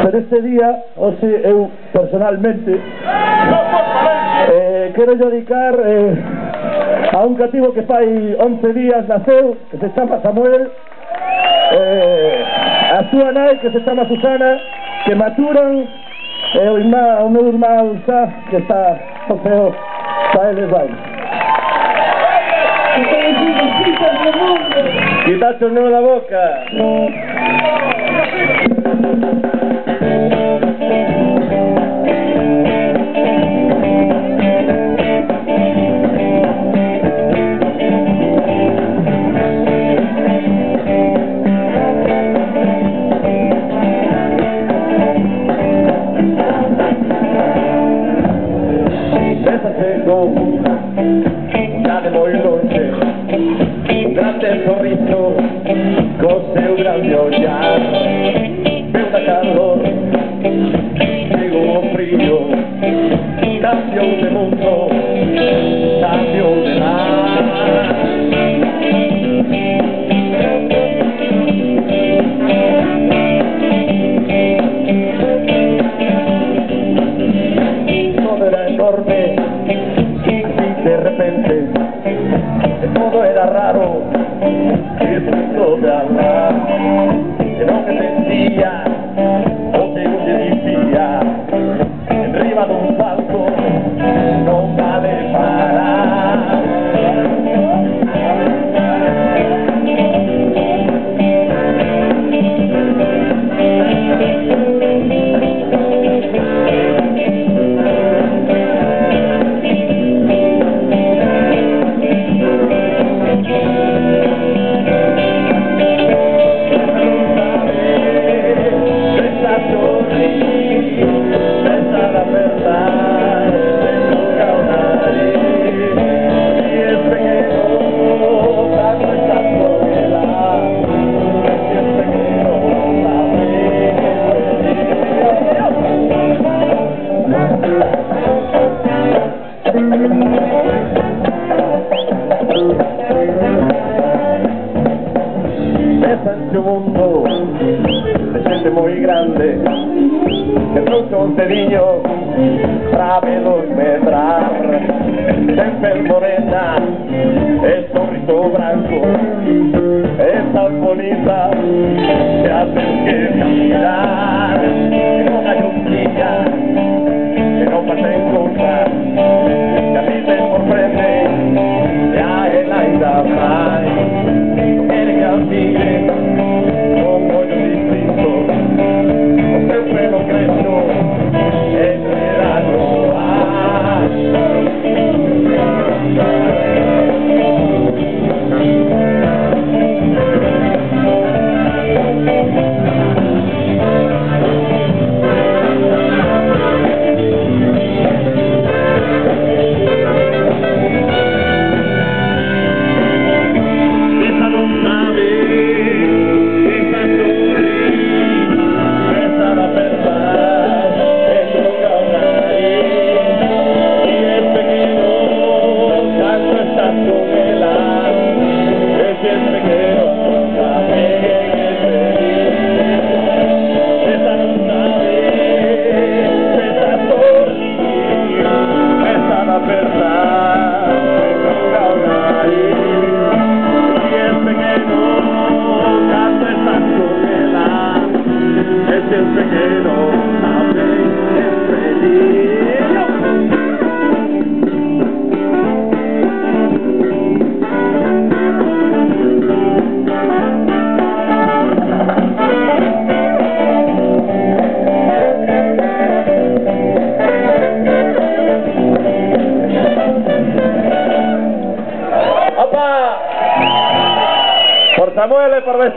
Pero este día, hoxe, eu personalmente quero dedicar a un cativo que fai 11 días naceu, que se chama Samuel, a súa nai, que se chama Susana, que maturan, o meu irmão Xa, que está o feo, xa eles vai. Quitaste o neo da boca. Ya de moi longe, un grande sorriso, co seu grande ollar, veu da calor, chegou o frío, cambiou de mundo, cambiou de mar. Todo era enorme, de repente todo era raro, y el mundo de hablar de lo que sentía o que un decía enriba de un palco no vale parar. Ese mundo se siente muy grande, que trucha un cediño sabe dos medrar, sempre morena, el sorriso blanco, es tan bonita que hace que mirar, que no hay un día que no pase en contra, que a mí te sorprende, ya el aire va. Vive como yo distinto, o seu pelo crespo, el verano va. Por Samuel y por Besa.